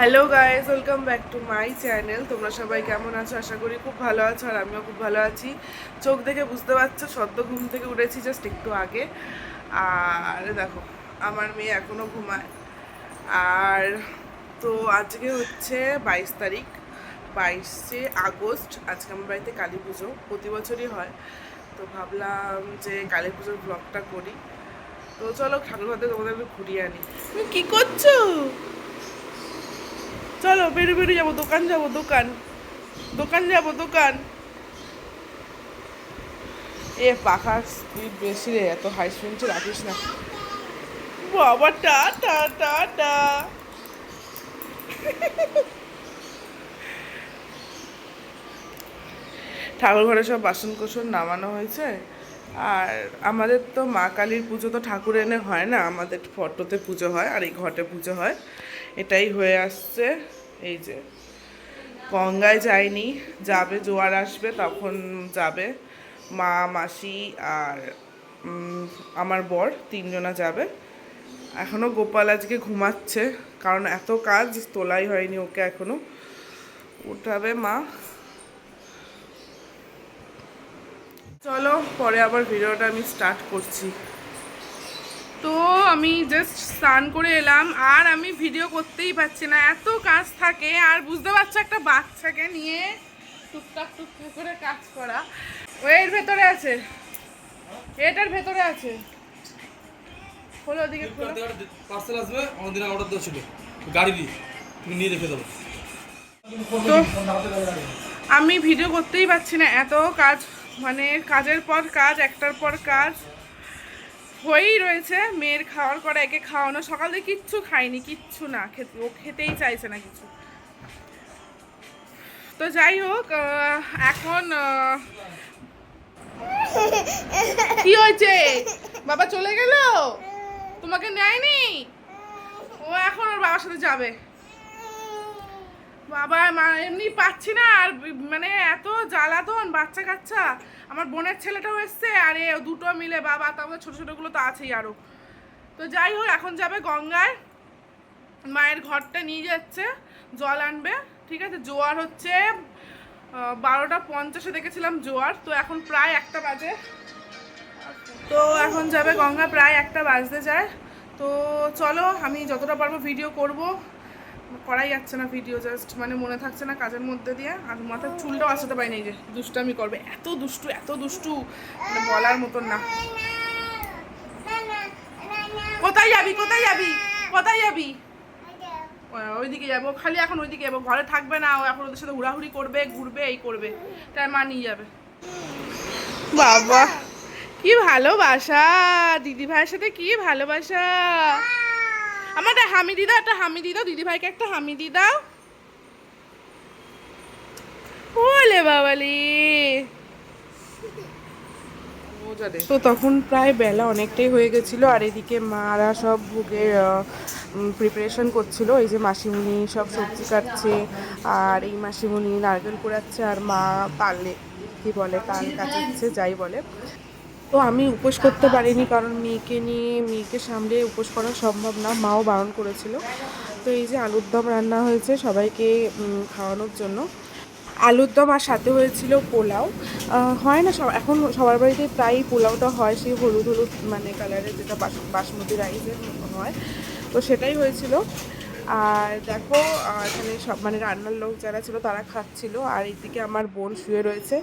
Hello guys, welcome back to my channel. তোমরা সবাই কেমন আছো? আশা করি খুব ভালো আছো, আর আমিও খুব ভালো আছি। চোখ দেখে বুঝতে পারছো সদ্য ঘুম থেকে উঠেছি জাস্ট একটু আগে। আর দেখো, আমার মেয়ে এখনও ঘুমায়। আর তো আজকে হচ্ছে 22 তারিখ, 22শে আগস্ট। আজকে আমার বাড়িতে কালী পুজো, প্রতি বছরই হয়। তো ভাবলাম যে কালী পুজোর ব্লগটা করি। তো চলো ঠাকুর ঘরে তোমাদের একটু ঘুরিয়ে আনি। তুমি কী করছো? চলো বেরো বেরো যাবো, দোকান যাবো, দোকান দোকান যাবো, দোকান। এ পাখার স্পিড বেশি রে, এত হাই স্পিডে রাখিস না। বাবা টা টা টা টা। ঠাকুর ঘরে সব বাসন কোসন নামানো হয়েছে। আর আমাদের তো মা কালীর পুজো তো ঠাকুর এনে হয় না, আমাদের ফটোতে পুজো হয় আর এই ঘটে পুজো হয়। এটাই হয়ে আসছে। এই যে গঙ্গায় যায়নি, যাবে, জোয়ার আসবে তখন যাবে। মা, মাসি আর আমার বর তিনজনা যাবে। এখনও গোপাল আজকে ঘুমাচ্ছে, কারণ এত কাজ, তোলাই হয়নি ওকে এখনো। উঠাবে মা। চলো পরে আবার ভিডিওটা আমি স্টার্ট করছি। তো আমি জাস্ট স্নান করে এলাম, আর আমি ভিডিও করতেই পারছি না, এত কাজ থাকে। আর বুঝতে পারছো, একটা বাচ্চাকে নিয়ে টুকটাক টুকটাক করে কাজ করা। ও এর ভেতরে আছে, এটার ভেতরে আছে। খোলো, ওদিকে খোলো। পার্সেল আসবে, আমাদের অর্ডার দেওয়া ছিল গাড়ি দিয়ে, তুমি নিয়ে রেখে দেবো। তো আমি ভিডিও করতেই পারছি না, এত কাজ, মানে কাজের পর কাজ, একটার পর কাজ হয়েই রয়েছে। মেয়ের খাওয়ার করে, একে খাওয়ানো, সকালে কিচ্ছু খাইনি, কিচ্ছু না, খেতে ও খেতেই চাইছে না কিছু। তো যাই হোক, এখন কি হয়েছে? বাবা চলে গেল, তোমাকে নেয়নি? ও এখন ওর বাবার সাথে যাবে। বাবা এমনি পাচ্ছি না, আর মানে এত জ্বালাতন, বাচ্চা কাচ্চা। আমার বোনের ছেলেটাও এসছে, আর এ দুটো মিলে, বাবা তারপরে ছোটো ছোটোগুলো তো আছেই আরও। তো যাই হোক, এখন যাবে গঙ্গায়, মায়ের ঘরটা নিয়ে যাচ্ছে, জল আনবে। ঠিক আছে, জোয়ার হচ্ছে 12টা 50-এ দেখেছিলাম জোয়ার, তো এখন প্রায় 1টা বাজে। তো এখন যাবে গঙ্গা, প্রায় 1টা বাজতে যায়। তো চলো, আমি যতটা পারবো ভিডিও করব, করাই যাচ্ছে না ভিডিও, জাস্ট মানে মনে থাকছে না কাজের মধ্যে দিয়ে। আর মাথার চুলটাও আসাতে পারি না, এই যে দুষ্টামি করবে, এত দুষ্টু এত দুষ্টু, মানে বলার মতন না। কোথায় যাবি, কোথায় যাবি, কোথায় যাবি? ওইদিকে যাবো, খালি এখন ওইদিকে যাবো, ঘরে থাকবে না ও, এখন ওদের সাথে হুড়াহুড়ি করবে, ঘুরবে, এই করবে, তাই মা নিয়ে যাবে। বাবা কি ভালোবাসা, দিদি ভাইয়ের সাথে কি ভালোবাসা। আমার একটা হামি দাও, একটা হামি দাও, দিদি ভাইকে একটা হামি দাও। ওলে বাবালি। তো তখন প্রায় বেলা অনেকটাই হয়ে গেছিলো, আর এদিকে মারা সব ভোগের প্রিপারেশন করছিল। এই যে মাসিমণি সব সবজি কাটছে, আর এই মাসিমণি নারকেল কুড়াচ্ছে, আর মা তালে কি বলে, তাল কাটাচ্ছে, যাই বলে। তো আমি উপোস করতে পারিনি, কারণ মেয়েকে নিয়ে, মেয়েকে সামলে উপোস করা সম্ভব না, মাও বারণ করেছিল। তো এই যে আলুর দম রান্না হয়েছে সবাইকে খাওয়ানোর জন্য। আলুর দম, আর সাথে হয়েছিল পোলাও। হয় না সব, এখন সবার বাড়িতে প্রায় পোলাওটা হয়, সেই হলুদ হলুদ মানে কালারের, যেটা বাসমতি রাইসের হয়, তো সেটাই হয়েছিল। আর দেখো, এখানে সব মানে রান্নার লোক যারা ছিল তারা খাচ্ছিল, আর এইদিকে আমার বোন শুয়ে রয়েছে।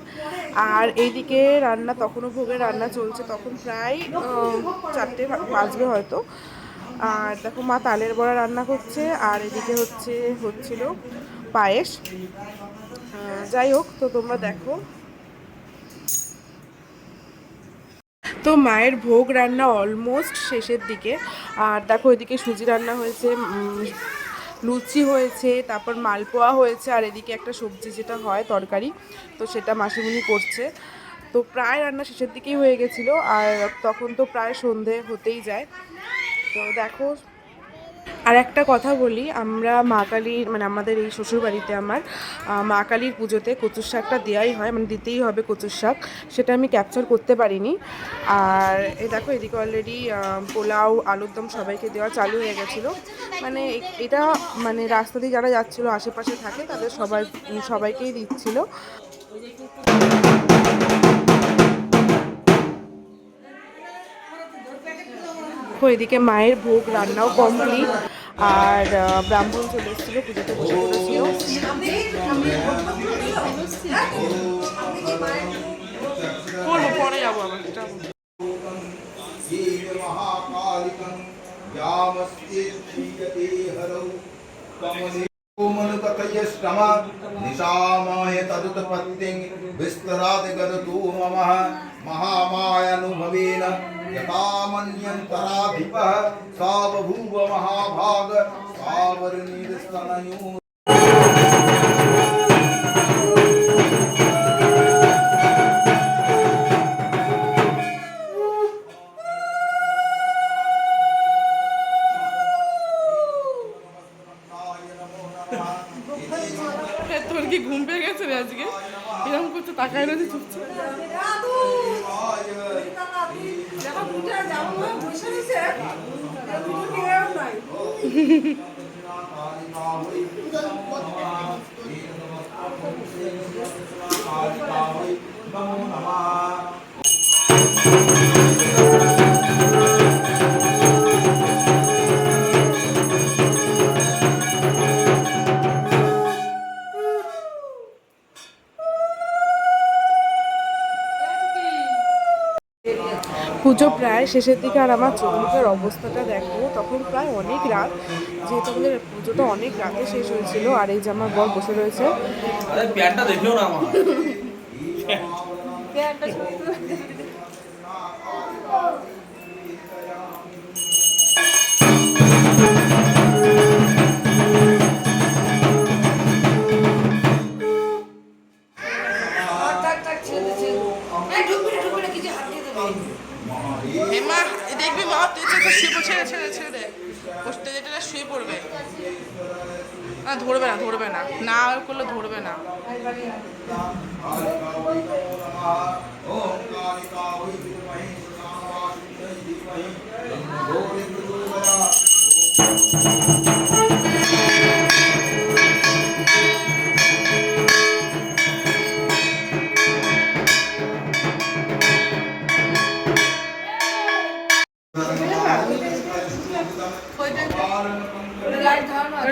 আর এইদিকে রান্না, তখনও ভোগের রান্না চলছে, তখন প্রায় 4টে বাজবে হয়তো। আর দেখো মা তালের বড়া রান্না করছে, আর এদিকে হচ্ছিল পায়েস। যাই হোক, তো তোমরা দেখো। তো মায়ের ভোগ রান্না অলমোস্ট শেষের দিকে। আর দেখো, এদিকে সুজি রান্না হয়েছে, লুচি হয়েছে, তারপর মালপোয়া হয়েছে, আর এদিকে একটা সবজি যেটা হয় তরকারি, তো সেটা মাসিমণি করছে। তো প্রায় রান্না শেষের দিকেই হয়ে গেছিলো, আর তখন তো প্রায় সন্ধে হতেই যায়। তো দেখো, আর একটা কথা বলি, আমরা মা কালীর মানে আমাদের এই শ্বশুরবাড়িতে আমার মা কালীর পুজোতে কচুর শাকটা দেওয়াই হয়, মানে দিতেই হবে কচুর শাক। সেটা আমি ক্যাপচার করতে পারিনি। আর এই দেখো এদিকে অলরেডি পোলাও আলুর দম সবাইকে দেওয়া চালু হয়ে গেছিলো। মানে এটা মানে রাস্তা দিয়ে যারা যাচ্ছিলো আশেপাশে থাকে তাদের সবাইকেই দিচ্ছিলো। এদিকে মায়ের ভোগ রান্নাও কমপ্লিট, আর ব্রাহ্মণ চলে এসেছিলো, পুজোতে বসে পড়েছিল। পরে যাবো আবার निशामाय तदुत्पत्तिं विस्तरादिगदतु ममः महामायानुभवेन यथामन्यन्तराधिपः सा बभूव महाभाग सावरणीस्तनयो। তোর কি ঘুম পেয়ে গেছে রে আজকে? এরকম করছে, তাকায় রয়েছে চুপচাপ। পুজো প্রায় শেষের দিকে, আর আমার চোখ মুখের অবস্থাটা দেখো, তখন প্রায় অনেক রাত, যেহেতু আমাদের পুজোটা অনেক রাতে শেষ হয়েছিল। আর এই যে আমার বর বসে রয়েছে। প্যান্টটা দেখেও না আমার মা দেখবি মা, ছেড়ে ছেড়ে ছেড়ে দে, বসতে যেটা শুয়ে পড়বে না, ধরবে না না করলে ধরবে না।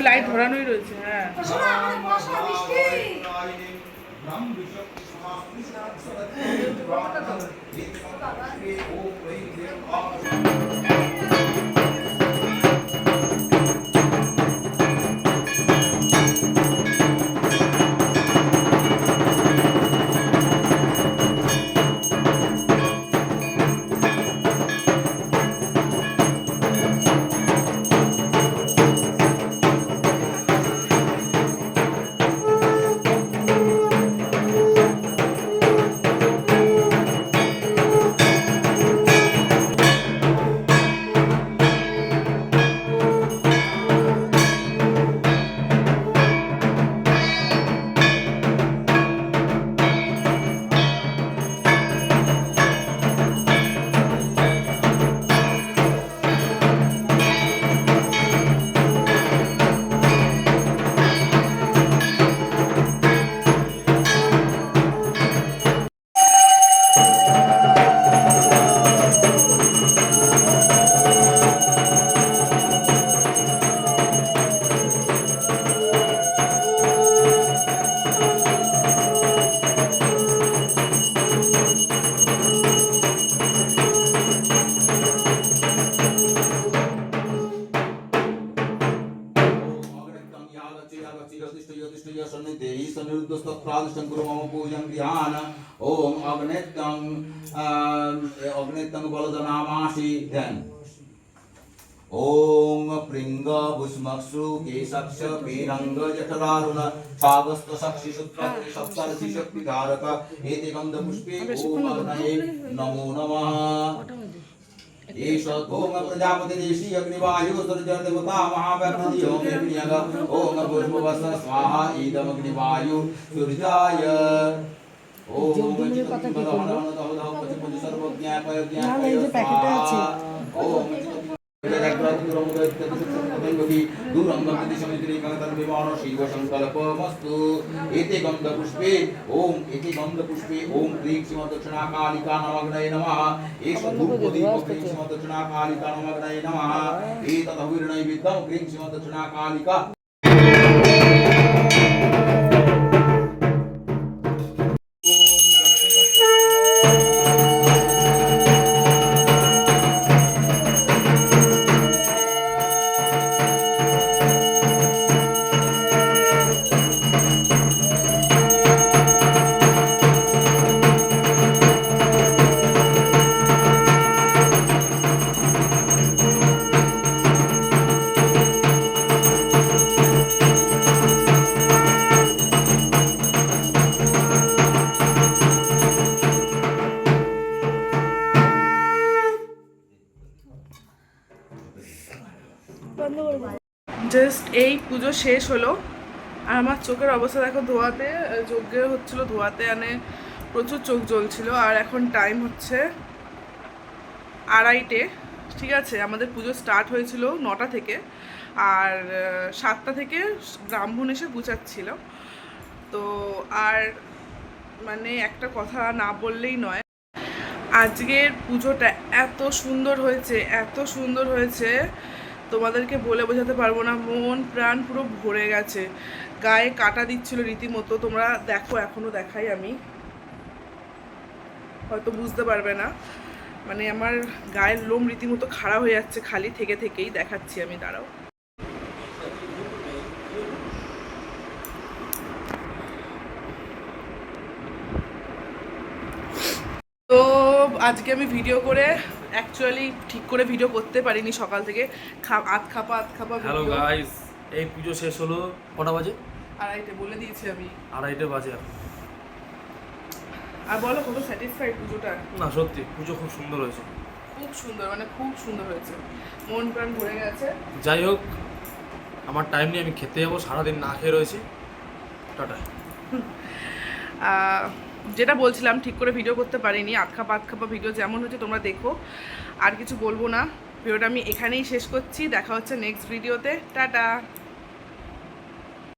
লাইট ধরানোই রয়েছে। হ্যাঁ ओम अग्नित्यं बलदनामासि ध्यान ओम प्रिंग भुष्मक्षु केशक्ष पीरंग जठरारुण छागस्त साक्षी सूत्र सप्तर्षि शक्ति धारक एते गंध पुष्पे ओम अग्नये नमो नमः। एष ओम प्रजापति ऋषि अग्निवायु सर्जन देवता महाव्यापति ओम यज्ञ ओम भूर्भुवः स्वाहा इदम अग्निवायु सूर्याय ओम एते गंधपुष्पे ओम क्रीं श्रीमद्दक्षिणाकालिका नमग्नये नमः एष धूपदीपो क्रीं श्रीमद्दक्षिणाकालिका नमग्नये नमः एतदहुर्नैवेद्यं क्रीं श्रीमद्दक्षिणाकालिका জাস্ট এই পুজো শেষ হলো আর আমার চোখের অবস্থা দেখো, ধোয়াতে যজ্ঞ হচ্ছিল, ধোয়াতে মানে প্রচুর চোখ জ্বলছিল। আর এখন টাইম হচ্ছে 2:30, ঠিক আছে। আমাদের পুজো স্টার্ট হয়েছিল 9টা থেকে, আর 7টা থেকে ব্রাহ্মণ এসে গুছাচ্ছিল। তো আর মানে একটা কথা না বললেই নয়, আজকের পুজোটা এত সুন্দর হয়েছে, এত সুন্দর হয়েছে, তোমাদেরকে বলে বোঝাতে পারবো না। মন প্রাণ পুরো ভরে গেছে, গায়ে কাটা দিচ্ছিল রীতিমতো। তোমরা দেখো, এখনো দেখাই আমি, হয়তো বুঝতে পারবে না, মানে আমার গায়ের লোম রীতিমতো খাড়া হয়ে যাচ্ছে খালি থেকেই দেখাচ্ছি আমি, দাঁড়াও। তো আজকে আমি ভিডিও করে অ্যাকচুয়ালি ঠিক করে ভিডিও করতে পারিনি, সকাল থেকে আধ খাপা হ্যালো গাইস, এই পুজো শেষ হলো কটা বাজে? 2:30 বলে দিয়েছি আমি, 2:30 বাজে। আর বলো কত স্যাটিসফাইড পুজোটা? না সত্যি পুজো খুব সুন্দর হয়েছে, খুব সুন্দর, মানে খুব সুন্দর হয়েছে, মন প্রাণ ভরে গেছে। যাই হোক, আমার টাইম নিয়ে আমি খেতে যাবো, সারাদিন না খেয়ে রয়েছি। টাটা। যেটা বলছিলাম, ঠিক করে ভিডিও করতে পারিনি, আধ খাপা ভিডিও যেমন হচ্ছে তোমরা দেখো, আর কিছু বলবো না। ভিডিওটা আমি এখানেই শেষ করছি, দেখা হচ্ছে নেক্সট ভিডিওতে, টাটা।